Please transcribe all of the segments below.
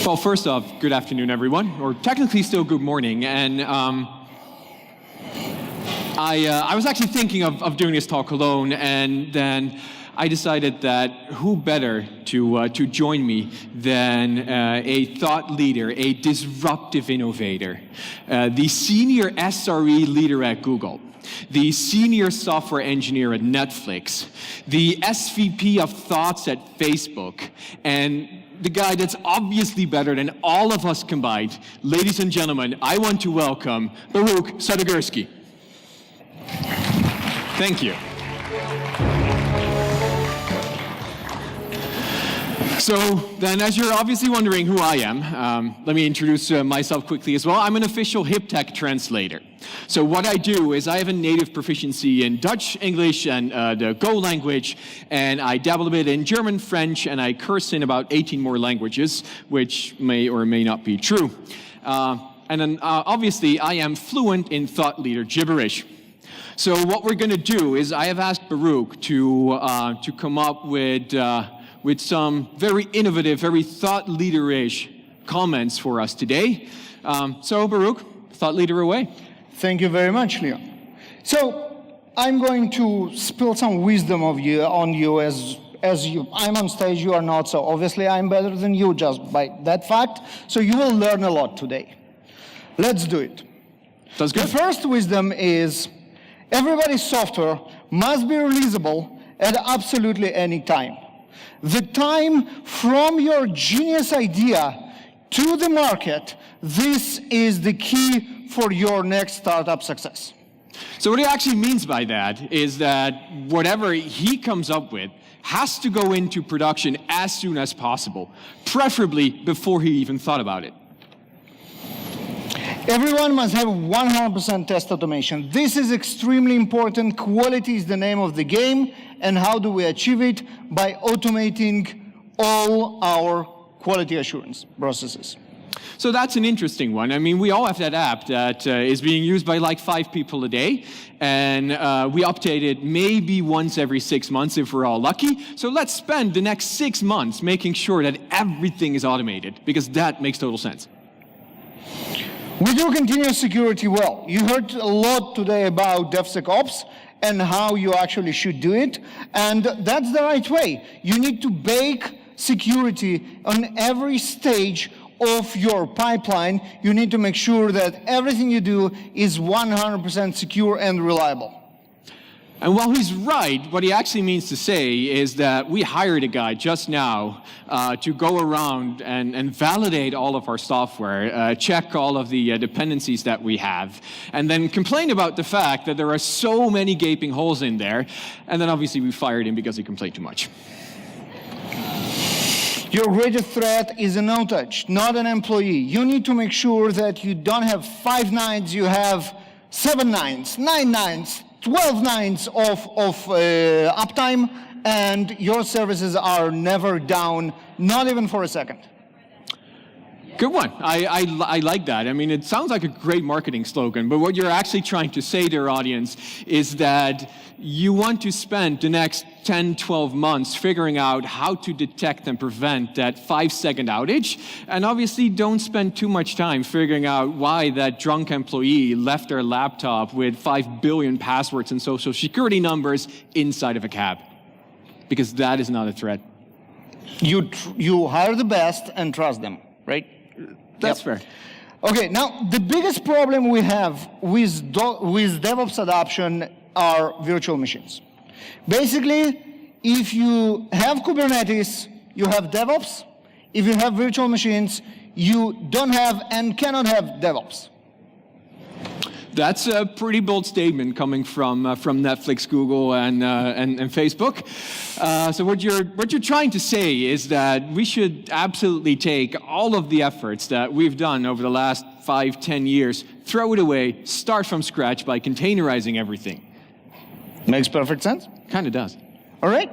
Well, first off, good afternoon, everyone, or technically still good morning. And I was actually thinking of doing this talk alone, and then I decided that who better to join me than a thought leader, a disruptive innovator, the senior SRE leader at Google, the senior software engineer at Netflix, the SVP of thoughts at Facebook, and the guy that's obviously better than all of us combined. Ladies and gentlemen, I want to welcome Baruch Sadogursky. Thank you. So then, as you're obviously wondering who I am, let me introduce myself quickly as well. I'm an official hip tech translator. So what I do is I have a native proficiency in Dutch, English, and the Go language, and I dabble a bit in German, French, and I curse in about 18 more languages, which may or may not be true. And then obviously I am fluent in thought leader gibberish. So what we're going to do is I have asked Baruch to come up with some very innovative, very thought leader-ish comments for us today. So Baruch, thought leader away. Thank you very much, Leo. So I'm going to spill some wisdom on you as I'm on stage, you are not, so obviously I'm better than you just by that fact. So you will learn a lot today. Let's do it. Sounds good. The first wisdom is everybody's software must be releasable at absolutely any time. The time from your genius idea to the market, this is the key for your next startup success. So what he actually means by that is that whatever he comes up with has to go into production as soon as possible, preferably before he even thought about it. Everyone must have 100% test automation. This is extremely important. Quality is the name of the game. And how do we achieve it? By automating all our quality assurance processes. So that's an interesting one. I mean, we all have that app that is being used by like 5 people a day, and we update it maybe once every 6 months if we're all lucky. So let's spend the next 6 months making sure that everything is automated, because that makes total sense. We do continuous security well. You heard a lot today about DevSecOps and how you actually should do it, and that's the right way. You need to bake security on every stage of your pipeline. You need to make sure that everything you do is 100% secure and reliable. And while he's right, what he actually means to say is that we hired a guy just now to go around and validate all of our software, check all of the dependencies that we have, and then complain about the fact that there are so many gaping holes in there, and then obviously we fired him because he complained too much. Your greatest threat is an outage, not an employee. You need to make sure that you don't have 5 nines, you have 7 nines, 9 nines, 12 nines of uptime, and your services are never down, not even for a second. Good one. I like that. I mean, it sounds like a great marketing slogan, but what you're actually trying to say to your audience is that you want to spend the next 10, 12 months figuring out how to detect and prevent that 5-second outage, and obviously don't spend too much time figuring out why that drunk employee left their laptop with 5 billion passwords and social security numbers inside of a cab, because that is not a threat. You hire the best and trust them, right? That's fair. Okay, now the biggest problem we have with DevOps adoption are virtual machines. Basically, if you have Kubernetes, you have DevOps. If you have virtual machines, you don't have and cannot have DevOps. That's a pretty bold statement coming from Netflix, Google, and Facebook. So what you're trying to say is that we should absolutely take all of the efforts that we've done over the last 5, 10 years, throw it away, start from scratch by containerizing everything. Makes perfect sense. Kind of does. All right.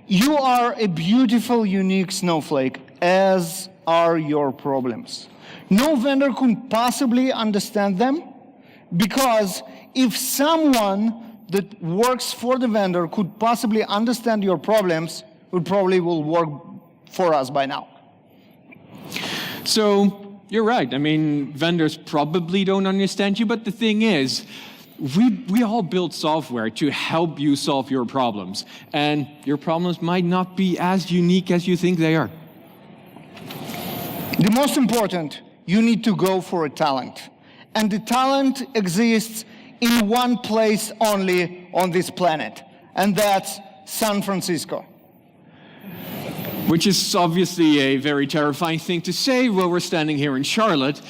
You are a beautiful, unique snowflake, as are your problems. No vendor could possibly understand them, because if someone that works for the vendor could possibly understand your problems, it probably will work for us by now. So you're right. I mean, vendors probably don't understand you, but the thing is, we all build software to help you solve your problems, and your problems might not be as unique as you think they are. The most important, you need to go for a talent. And the talent exists in one place only on this planet, and that's San Francisco. Which is obviously a very terrifying thing to say while we're standing here in Charlotte.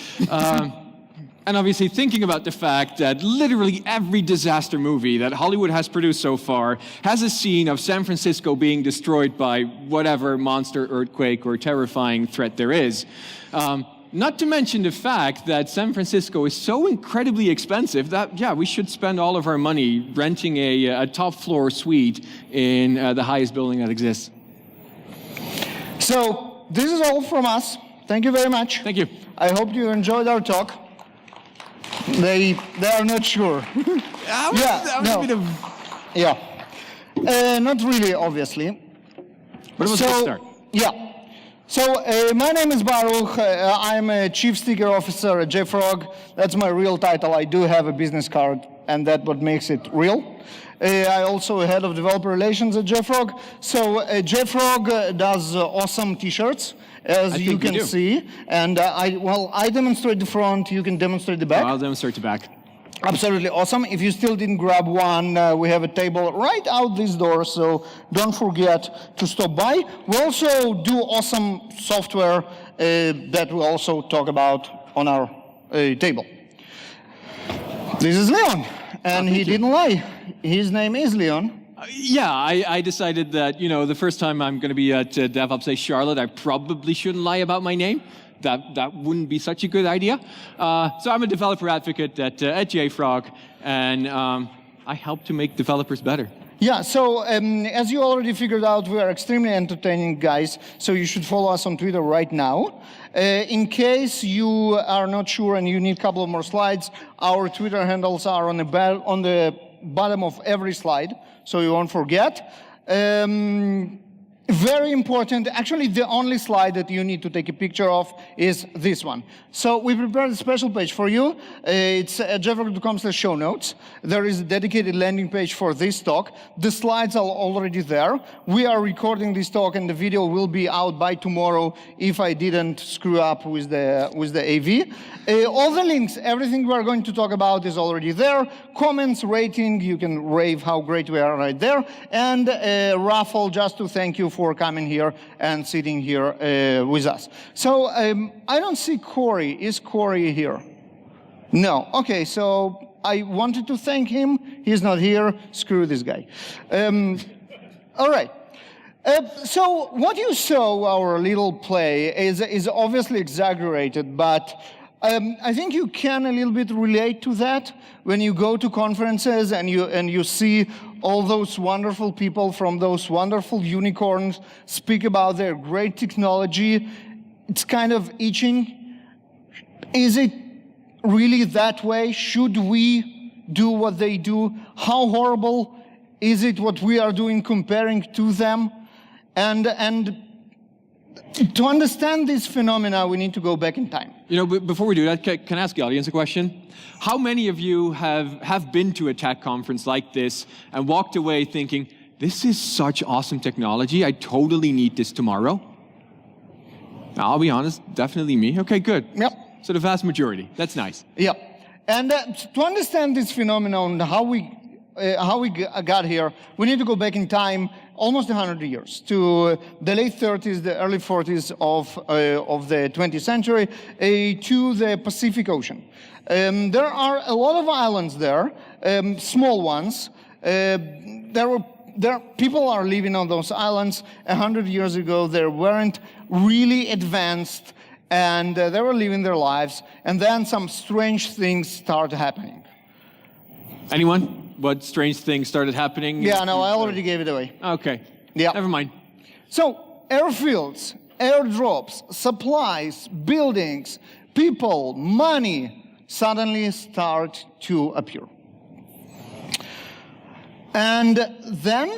And obviously thinking about the fact that literally every disaster movie that Hollywood has produced so far has a scene of San Francisco being destroyed by whatever monster, earthquake, or terrifying threat there is. Not to mention the fact that San Francisco is so incredibly expensive that, yeah, we should spend all of our money renting a top floor suite in the highest building that exists. So this is all from us. Thank you very much. Thank you. I hope you enjoyed our talk. They are not sure. That was a bit of... Yeah. Not really, obviously. But it was a good start. Yeah. So my name is Baruch. I'm a Chief Sticker Officer at JFrog. That's my real title. I do have a business card, and that's what makes it real. I also head of developer relations at JFrog. So JFrog does awesome T-shirts, as you can see. And I demonstrate the front. You can demonstrate the back. I'll demonstrate the back. Absolutely awesome. If you still didn't grab one, we have a table right out this door, so don't forget to stop by. We also do awesome software that we also talk about on our table. This is Leon, and he didn't lie. His name is Leon. Yeah, I decided that, the first time I'm going to be at DevOps Day Charlotte, I probably shouldn't lie about my name. That wouldn't be such a good idea. So I'm a developer advocate at JFrog, and I help to make developers better. Yeah, so as you already figured out, we are extremely entertaining guys, so you should follow us on Twitter right now. In case you are not sure and you need a couple of more slides, our Twitter handles are on the bottom of every slide, so you won't forget. Very important, actually the only slide that you need to take a picture of is this one. So we prepared a special page for you. It's at jfrog.com/show notes. There is a dedicated landing page for this talk. The slides are already there. We are recording this talk and the video will be out by tomorrow if I didn't screw up with the AV. All the links, everything we're going to talk about is already there. Comments, rating, you can rave how great we are right there. And a raffle just to thank you for coming here and sitting here with us. So I don't see Corey. Is Corey here? No. Okay, so I wanted to thank him. He's not here. Screw this guy. All right. So what you saw, our little play, is obviously exaggerated, but I think you can a little bit relate to that when you go to conferences and you see all those wonderful people from those wonderful unicorns speak about their great technology. It's kind of itching. Is it really that way? Should we do what they do? How horrible is it what we are doing comparing to them? And to understand this phenomena, we need to go back in time. Before we do that, can I ask the audience a question? How many of you have been to a tech conference like this and walked away thinking, this is such awesome technology, I totally need this tomorrow? I'll be honest, definitely me. Okay, good. Yep. So the vast majority. That's nice. Yep. And to understand this phenomenon, how we got here, we need to go back in time almost 100 years to the late 30s, the early 40s of the 20th century, to the Pacific Ocean. There are a lot of islands there, small ones. People are living on those islands. 100 years ago, they weren't really advanced, and they were living their lives, and then some strange things started happening. Anyone? What strange things started happening? Yeah, no, I already gave it away. Okay. Yeah. Never mind. So, airfields, airdrops, supplies, buildings, people, money suddenly start to appear. And then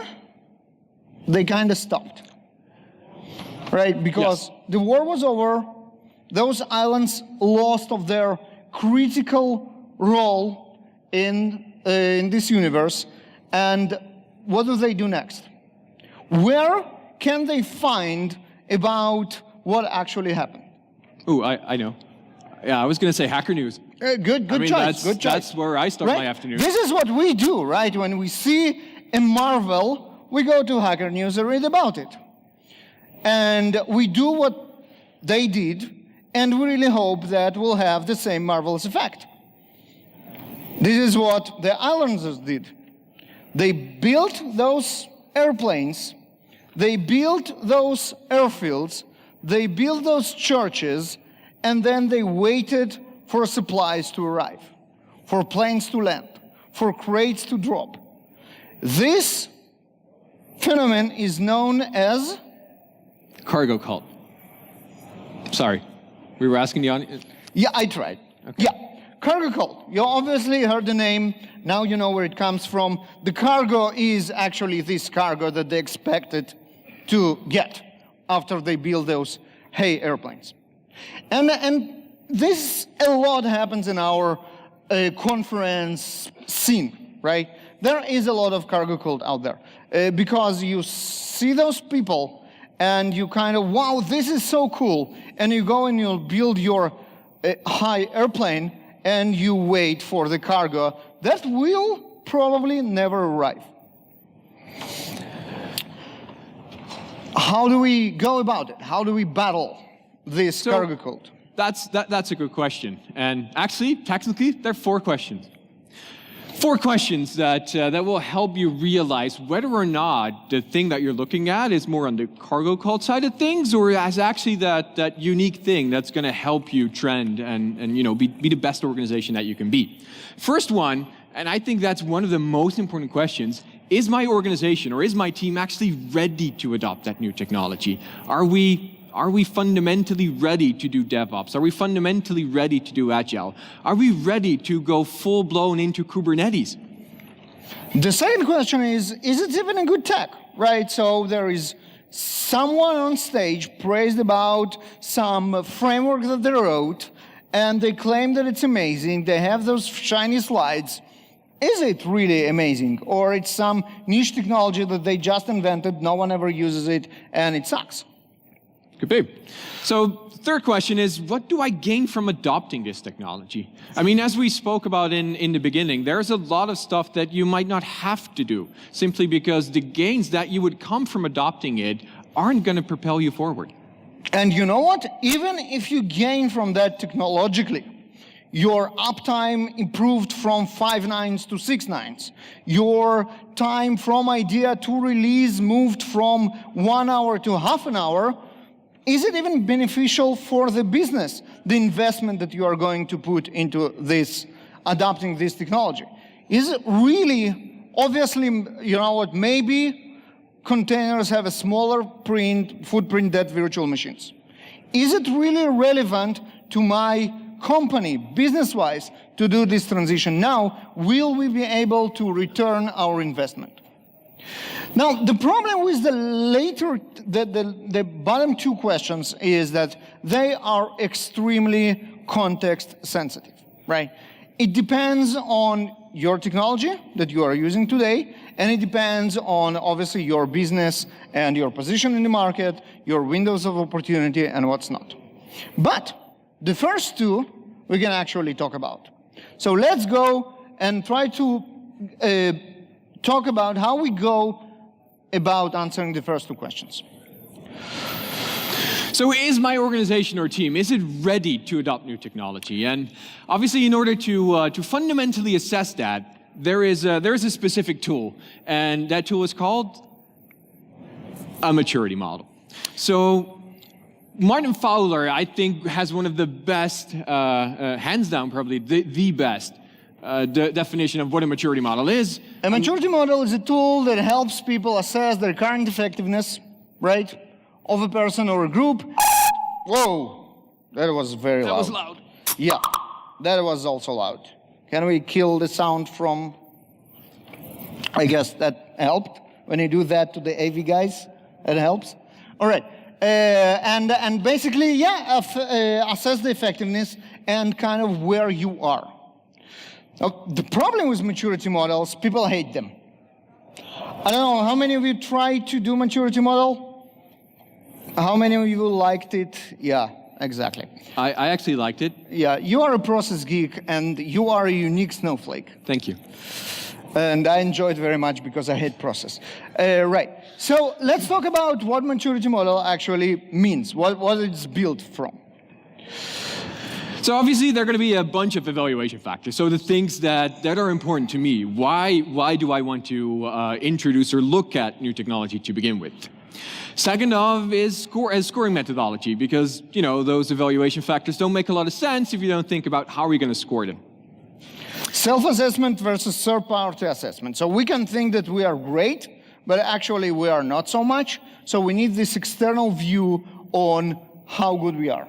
they kind of stopped. Right? Because the war was over, those islands lost of their critical role in this universe, and what do they do next? Where can they find about what actually happened? Ooh, I know. Yeah, I was going to say Hacker News. Good choice. That's where I start my afternoon. This is what we do, right? When we see a marvel, we go to Hacker News and read about it. And we do what they did, and we really hope that we'll have the same marvelous effect. This is what the islanders did. They built those airplanes, they built those airfields, they built those churches, and then they waited for supplies to arrive, for planes to land, for crates to drop. This phenomenon is known as Cargo cult. Sorry, we were asking the audience. Yeah, I tried. Okay. Yeah, cargo cult. You obviously heard the name. Now you know where it comes from. The cargo is actually this cargo that they expected to get after they build those airplanes. And this a lot happens in our conference scene, right? There is a lot of cargo cult out there because you see those people and you kind of, wow, this is so cool. And you go and you'll build your high airplane and you wait for the cargo that will probably never arrive. How do we go about it? How do we battle this cargo cult? That's a good question. And actually, technically, there are 4 questions. 4 questions that will help you realize whether or not the thing that you're looking at is more on the cargo cult side of things, or as actually that unique thing that's going to help you trend and be the best organization that you can be. First one, and I think that's one of the most important questions, is my organization or is my team actually ready to adopt that new technology? Are we fundamentally ready to do DevOps? Are we fundamentally ready to do Agile? Are we ready to go full-blown into Kubernetes? The second question is it even a good tech, right? So there is someone on stage praised about some framework that they wrote, and they claim that it's amazing. They have those shiny slides. Is it really amazing? Or it's some niche technology that they just invented, no one ever uses it, and it sucks? Could be. So third question is, what do I gain from adopting this technology? I mean, as we spoke about in the beginning, there's a lot of stuff that you might not have to do, simply because the gains that you would come from adopting it aren't going to propel you forward. And you know what? Even if you gain from that technologically, your uptime improved from 5 nines to 6 nines. Your time from idea to release moved from 1 hour to half an hour. Is it even beneficial for the business, the investment that you are going to put into this, adopting this technology? Is it really, obviously, you know what, maybe containers have a smaller footprint than virtual machines. Is it really relevant to my company, business-wise, to do this transition now? Will we be able to return our investment? Now, the problem with the bottom 2 questions is that they are extremely context sensitive, right? It depends on your technology that you are using today, and it depends on, obviously, your business and your position in the market, your windows of opportunity, and what's not. But the first 2 we can actually talk about. So let's go and try to talk about how we go about answering the first 2 questions. So is my organization or team, is it ready to adopt new technology? And obviously, in order to fundamentally assess that, there is a specific tool, and that tool is called a maturity model. So Martin Fowler, I think, has one of the best, hands down probably, the best definition of what a maturity model is. A maturity model is a tool that helps people assess their current effectiveness, right, of a person or a group. Whoa, that was very loud. That was loud. Yeah, that was also loud. Can we kill the sound from, I guess that helped. When you do that to the AV guys, it helps. All right. And basically, yeah, assess the effectiveness and kind of where you are. Now, the problem with maturity models, people hate them. I don't know, how many of you tried to do maturity model? How many of you liked it? Yeah, exactly. I actually liked it. Yeah, you are a process geek, and you are a unique snowflake. Thank you. And I enjoyed very much because I hate process. Right, so let's talk about what maturity model actually means, what it's built from. So obviously, there are going to be a bunch of evaluation factors. So the things that are important to me. Why do I want to introduce or look at new technology to begin with? Second of is scoring methodology, because those evaluation factors don't make a lot of sense if you don't think about how are we going to score them. Self-assessment versus third-party assessment. So we can think that we are great, but actually we are not so much. So we need this external view on how good we are.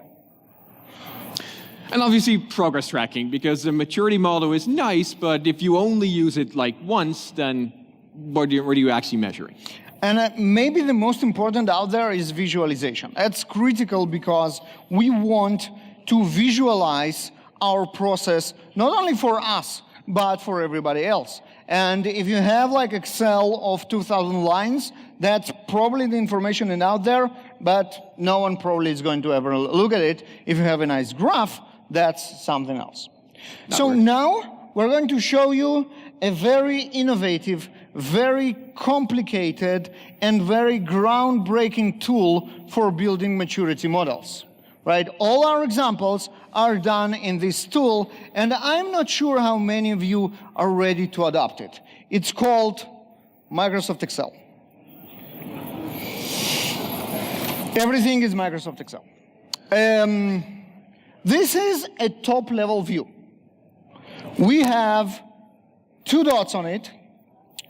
And obviously progress tracking, because the maturity model is nice, but if you only use it like once, then what are you actually measuring? And maybe the most important out there is visualization. That's critical because we want to visualize our process, not only for us, but for everybody else. And if you have like Excel of 2,000 lines, that's probably the information is out there, but no one probably is going to ever look at it. If you have a nice graph, that's something else. So now we're going to show you a very innovative, very complicated, and very groundbreaking tool for building maturity models. Right? All our examples are done in this tool, and I'm not sure how many of you are ready to adopt it. It's called Microsoft Excel. Everything is Microsoft Excel. This is a top-level view. We have two dots on it.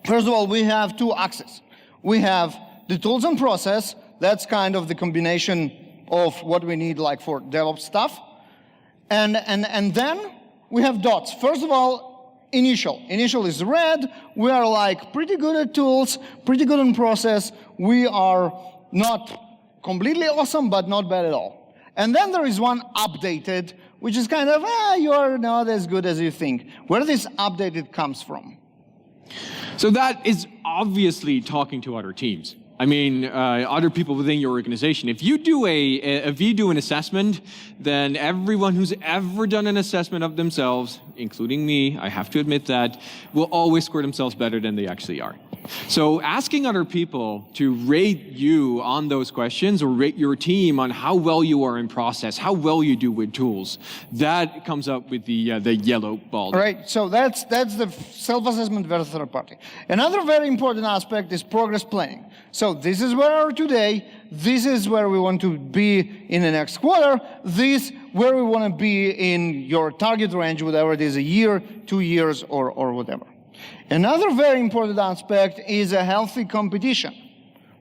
First of all, we have two axes. We have the tools and process. That's kind of the combination of what we need like for DevOps stuff. And then we have dots. First of all, initial. Initial is red. We are like pretty good at tools, pretty good on process. We are not completely awesome, but not bad at all. And then there is one updated, which is kind of, you are not as good as you think. Where this updated comes from? So that is obviously talking to other teams. I mean, other people within your organization. If you do an assessment, then everyone who's ever done an assessment of themselves, including me, I have to admit that, will always score themselves better than they actually are. So asking other people to rate you on those questions or rate your team on how well you are in process, how well you do with tools, that comes up with the yellow ball. Right, so that's the self-assessment versus third party. Another very important aspect is progress planning. So this is where we are today, this is where we want to be in the next quarter, this where we want to be in your target range, whatever it is, a year, 2 years, or whatever. Another very important aspect is a healthy competition,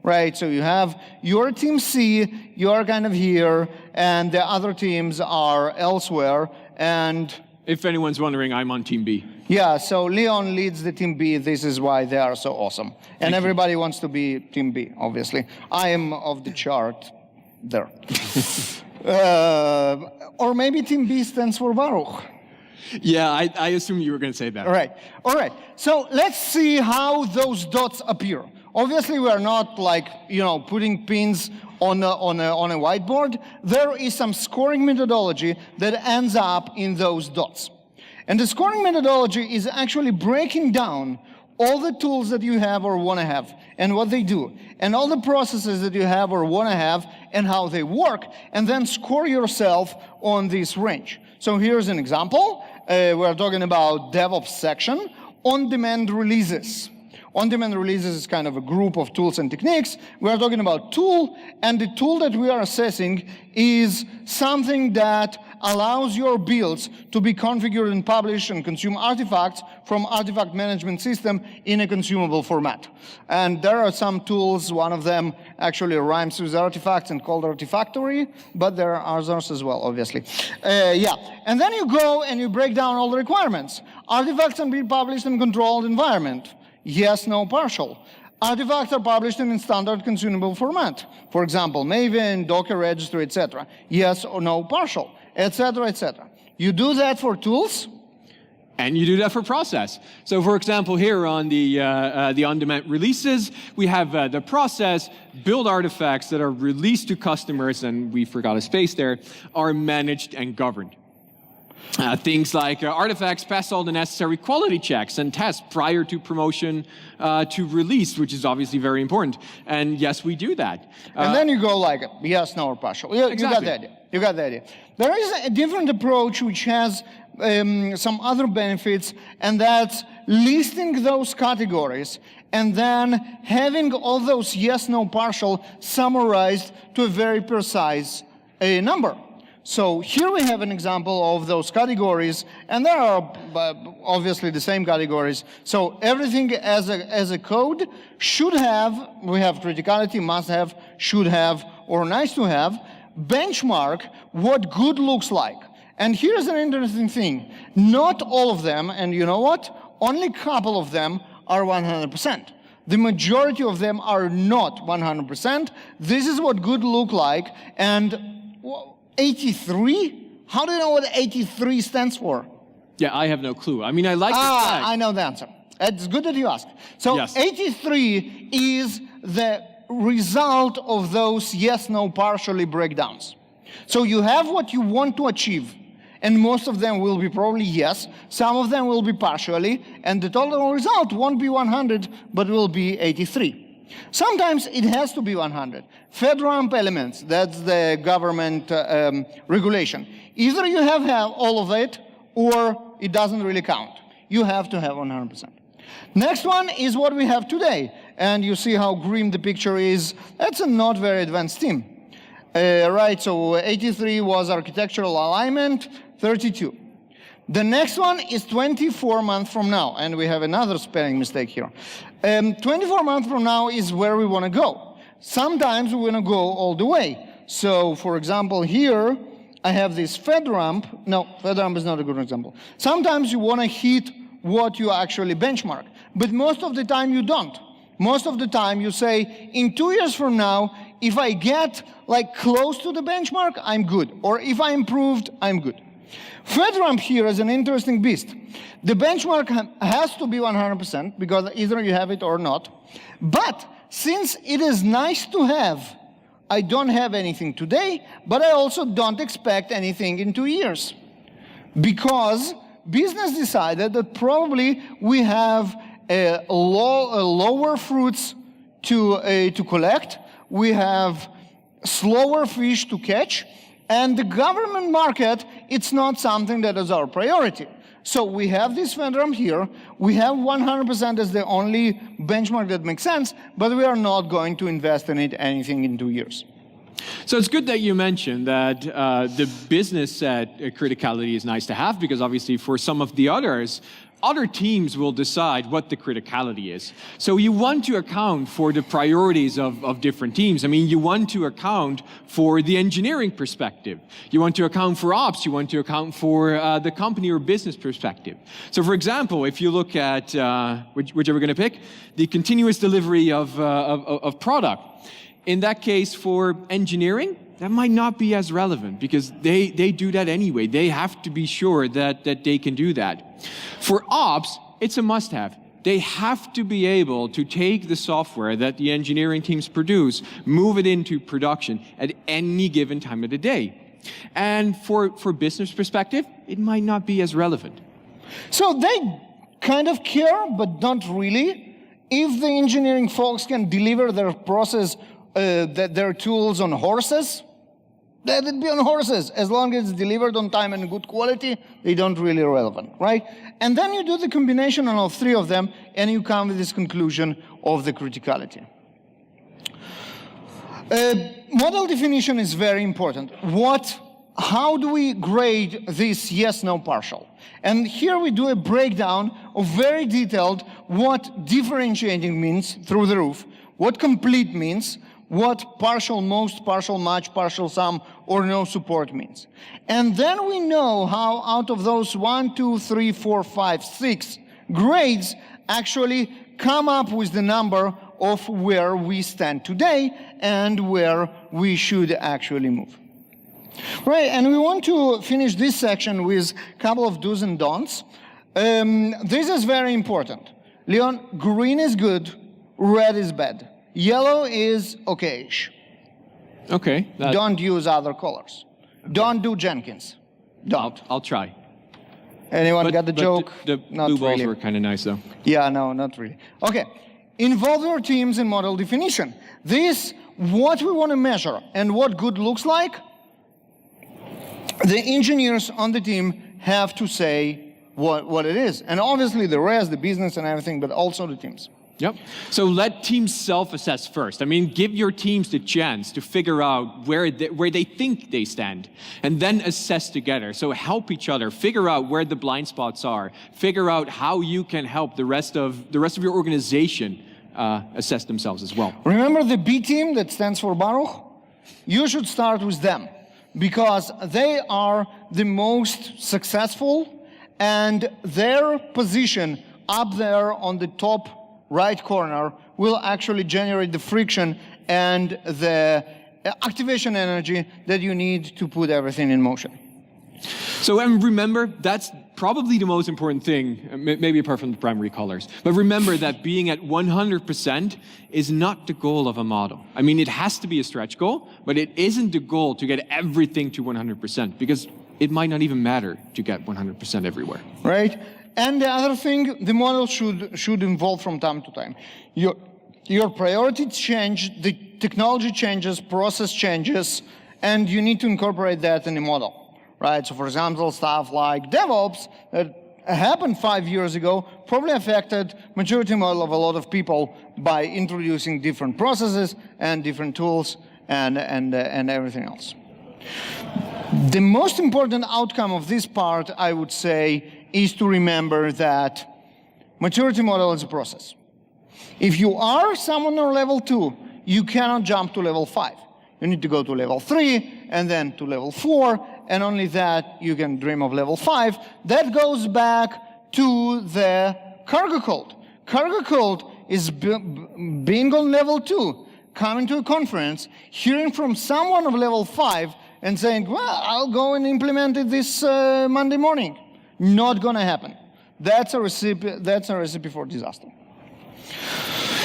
right? So you have your team C, you are kind of here, and the other teams are elsewhere, and if anyone's wondering, I'm on Team B. Yeah, so Leon leads the Team B. This is why they are so awesome. And everybody wants to be Team B, obviously. I am of the chart there. Or maybe Team B stands for Baruch. Yeah, I assume you were going to say that. All right. So let's see how those dots appear. Obviously, we are not like, putting pins on a whiteboard. There is some scoring methodology that ends up in those dots. And the scoring methodology is actually breaking down all the tools that you have or want to have and what they do, and all the processes that you have or want to have and how they work, and then score yourself on this range. So here's an example. We're talking about DevOps section, on-demand releases. On-demand releases is kind of a group of tools and techniques. We are talking about tool, and the tool that we are assessing is something that allows your builds to be configured and published and consume artifacts from artifact management system in a consumable format. And there are some tools, one of them actually rhymes with artifacts and called Artifactory, but there are others as well, obviously. And then you go and you break down all the requirements. Artifacts can be published in controlled environment. Yes, no, partial. Artifacts are published in standard consumable format. For example, Maven, Docker registry, etc. Yes or no partial, etc., etc. You do that for tools. And you do that for process. So for example, here on the on-demand releases, we have the process, build artifacts that are released to customers, and we forgot a space there, are managed and governed. Things like artifacts pass all the necessary quality checks and tests prior to promotion to release, which is obviously very important. And yes, we do that. And then you go like, yes, no, or partial. You got the idea. You got the idea. There is a different approach which has some other benefits, and that's listing those categories and then having all those yes, no, partial summarized to a very precise number. So here we have an example of those categories, and there are obviously the same categories. So everything as a code should have, we have criticality, must have, should have, or nice to have, benchmark what good looks like. And here's an interesting thing. Not all of them, and you know what? Only a couple of them are 100%. The majority of them are not 100%. This is what good look like. And 83? How do you know what 83 stands for? Yeah, I have no clue. I mean, I like the flag. I know the answer. It's good that you asked. So yes. 83 is the result of those yes, no, partially breakdowns. So you have what you want to achieve, and most of them will be probably yes, some of them will be partially, and the total result won't be 100, but will be 83. Sometimes it has to be 100. FedRAMP elements, that's the government regulation. Either you have all of it, or it doesn't really count. You have to have 100%. Next one is what we have today, and you see how grim the picture is. That's a not very advanced team. Right, so 83 was architectural alignment, 32. The next one is 24 months from now, and we have another spelling mistake here. 24 months from now is where we want to go. Sometimes we want to go all the way. So, for example, here I have this FedRAMP. No, FedRAMP is not a good example. Sometimes you want to hit what you actually benchmark, but most of the time you don't. Most of the time you say, in 2 years from now, if I get like close to the benchmark, I'm good. Or if I improved, I'm good. FedRAMP here is an interesting beast. The benchmark has to be 100% because either you have it or not. But since it is nice to have, I don't have anything today, but I also don't expect anything in 2 years. Because business decided that probably we have lower fruits to collect, we have slower fish to catch, and the government market, it's not something that is our priority. So we have this FedRAMP here, we have 100% as the only benchmark that makes sense, but we are not going to invest in it anything in 2 years. So it's good that you mentioned that the business set criticality is nice to have, because obviously for some of the others, other teams will decide what the criticality is. So you want to account for the priorities of different teams. I mean, you want to account for the engineering perspective. You want to account for ops. You want to account for the company or business perspective. So for example, if you look at, whichever we're going to pick, the continuous delivery of product. In that case, for engineering, that might not be as relevant because they do that anyway. They have to be sure that they can do that. For ops, it's a must-have. They have to be able to take the software that the engineering teams produce, move it into production at any given time of the day. And for business perspective, it might not be as relevant. So they kind of care, but not really. If the engineering folks can deliver their process, their tools on horses, let it be on horses. As long as it's delivered on time and good quality, they don't really relevant, right? And then you do the combination of all three of them, and you come with this conclusion of the criticality. Model definition is very important. How do we grade this yes, no, partial? And here we do a breakdown of very detailed what differentiating means through the roof, what complete means, what partial, most, partial, much, partial, some, or no support means. And then we know how out of those 1, 2, 3, 4, 5, 6 grades actually come up with the number of where we stand today and where we should actually move. Right, and we want to finish this section with a couple of do's and don'ts. This is very important. Leon, green is good, red is bad. Yellow is okay-ish. Okay. Don't use other colors. Okay. Don't do Jenkins. Don't. I'll try. Anyone got the joke? The blue balls were kind of nice, though. Yeah, no, not really. Okay. Involve your teams in model definition. This, what we want to measure and what good looks like, the engineers on the team have to say what it is. And obviously the rest, the business and everything, but also the teams. Yep. So let teams self-assess first. I mean, give your teams the chance to figure out where they think they stand, and then assess together. So help each other, figure out where the blind spots are, figure out how you can help the rest of your organization assess themselves as well. Remember the B team that stands for Baruch? You should start with them, because they are the most successful, and their position up there on the top right corner will actually generate the friction and the activation energy that you need to put everything in motion. So remember, that's probably the most important thing, maybe apart from the primary colors. But remember that being at 100% is not the goal of a model. I mean, it has to be a stretch goal, but it isn't the goal to get everything to 100%, because it might not even matter to get 100% everywhere. Right? And the other thing, the model should evolve from time to time. Your priorities change, the technology changes, process changes, and you need to incorporate that in the model, right? So for example, stuff like DevOps that happened 5 years ago probably affected maturity model of a lot of people by introducing different processes and different tools and everything else. The most important outcome of this part, I would say, is to remember that maturity model is a process. If you are someone on level 2, you cannot jump to level 5. You need to go to level 3, and then to level 4, and only that you can dream of level 5. That goes back to the cargo code. Cargo code is being on level 2, coming to a conference, hearing from someone of level 5, and saying, well, I'll go and implement it this Monday morning. Not going to happen. That's a recipe for disaster.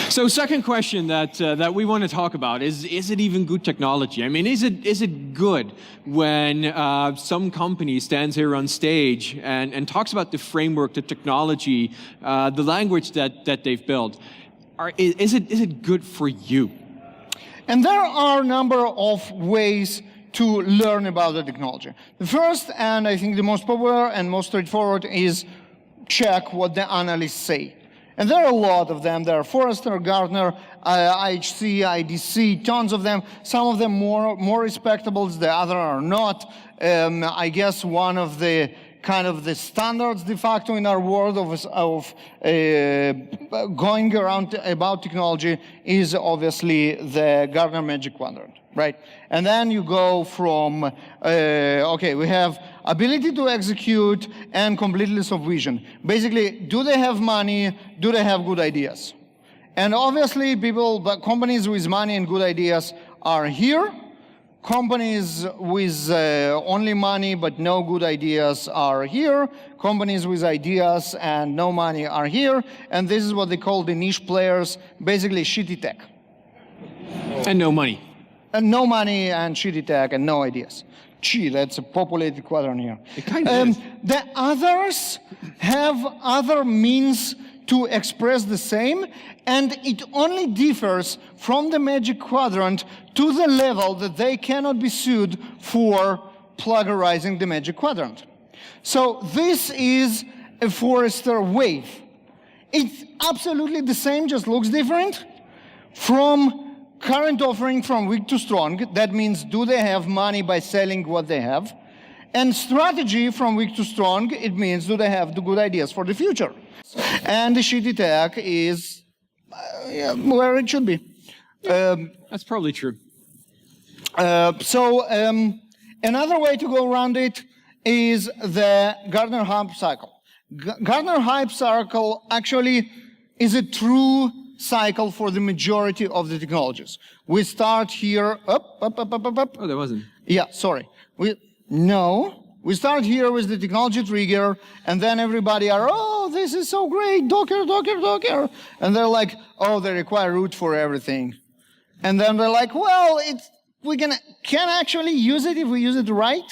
So second question that we want to talk about is it even good technology? I mean, is it good when some company stands here on stage and talks about the framework, the technology, the language that they've built? Is it good for you? And there are a number of ways to learn about the technology. The first, and I think the most popular and most straightforward, is check what the analysts say. And there are a lot of them. There are Forrester, Gartner, IHC, IDC, tons of them. Some of them more respectable, the other are not. I guess one of the kind of the standards de facto in our world of going around about technology is obviously the Gartner Magic Quadrant, right? And then you go from, okay, we have ability to execute and completeness of vision. Basically, do they have money? Do they have good ideas? And obviously, companies with money and good ideas are here. Companies with only money but no good ideas are here. Companies with ideas and no money are here. And this is what they call the niche players, basically shitty tech. And no money. And no money and shitty tech and no ideas. Gee, that's a populated quadrant here. It kind of is. The others have other means to express the same, and it only differs from the Magic Quadrant to the level that they cannot be sued for plagiarizing the Magic Quadrant. So this is a Forrester wave. It's absolutely the same, just looks different. From current offering from weak to strong, that means do they have money by selling what they have? And strategy from weak to strong, it means do they have the good ideas for the future? And the shitty tech is where it should be. That's probably true. Another way to go around it is the Gartner Hype Cycle. Gartner Hype Cycle actually is a true cycle for the majority of the technologies. We start here, up. Oh, there wasn't. Yeah, sorry. We start here with the technology trigger, and then everybody are, oh, this is so great, Docker. And they're like, oh, they require root for everything. And then they're like, well, we can actually use it if we use it right?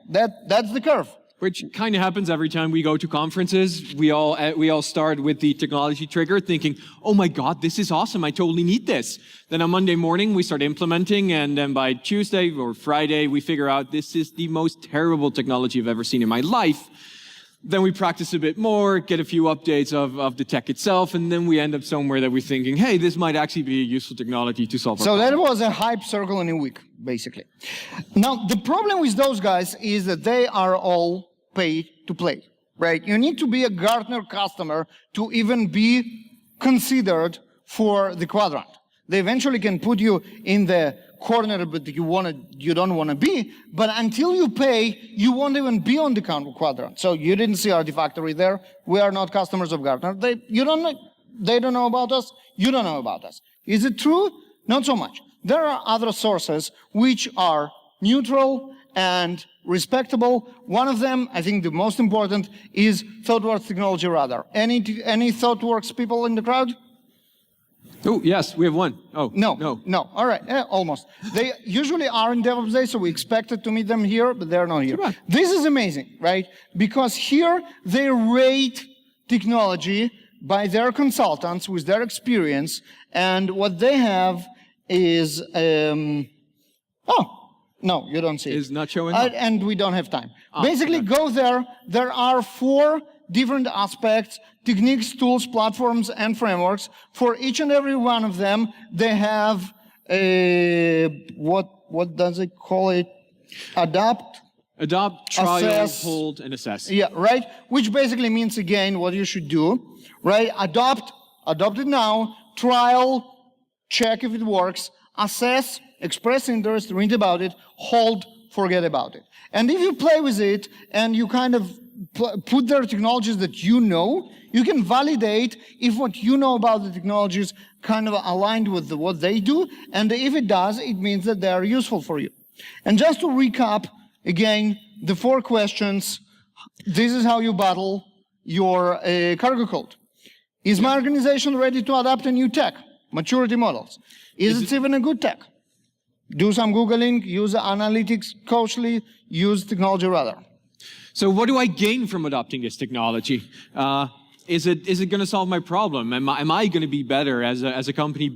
That's the curve. Which kind of happens every time we go to conferences. We all start with the technology trigger thinking, oh my God, this is awesome. I totally need this. Then on Monday morning, we start implementing. And then by Tuesday or Friday, we figure out this is the most terrible technology I've ever seen in my life. Then we practice a bit more, get a few updates of the tech itself. And then we end up somewhere that we're thinking, hey, this might actually be a useful technology to solve our problem. So that was a hype circle in a week, basically. Now, the problem with those guys is that they are all pay to play, right? You need to be a Gartner customer to even be considered for the quadrant. They eventually can put you in the corner but you don't want to be, but until you pay, you won't even be on the quadrant. So you didn't see Artifactory there. We are not customers of Gartner. They don't know about us. You don't know about us. Is it true? Not so much. There are other sources which are neutral and respectable. One of them, I think the most important, is ThoughtWorks Technology Radar. Any ThoughtWorks people in the crowd? Oh, yes, we have one. Oh, no. All right, almost. They usually are in DevOps Day, so we expected to meet them here, but they're not here. This is amazing, right? Because here they rate technology by their consultants with their experience, and what they have is, no, you don't see it. Is not showing up. And we don't have time. Basically, go there. There are 4 different aspects, techniques, tools, platforms, and frameworks. For each and every one of them, they have a, what does it call it? Adopt, trial, assess, hold, and assess. Yeah, right? Which basically means, again, what you should do, right? Adopt it now, trial, check if it works, assess, express interest, read about it, hold, forget about it. And if you play with it and you kind of put there technologies that you know, you can validate if what you know about the technologies kind of aligned with what they do. And if it does, it means that they are useful for you. And just to recap, again, the 4 questions, this is how you battle your cargo code. Is my organization ready to adopt a new tech? Maturity models. Is it even a good tech? Do some Googling, use analytics cautiously, use technology radar. So what do I gain from adopting this technology? Is it going to solve my problem? Am I going to be better as a company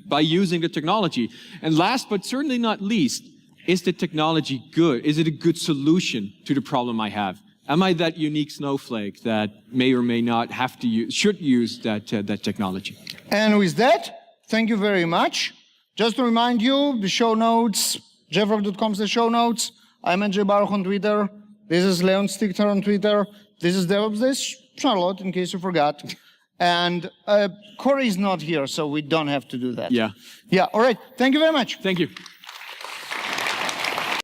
by using the technology? And last but certainly not least, is the technology good? Is it a good solution to the problem I have? Am I that unique snowflake that may or may not have to use, should use that technology? And with that, thank you very much. Just to remind you, the show notes, JFrog.com is the show notes. I'm Baruch on Twitter. This is Leon Stigter on Twitter. This is DevOps Day, Charlotte, in case you forgot. And Corey is not here, so we don't have to do that. Yeah. Yeah, all right. Thank you very much. Thank you.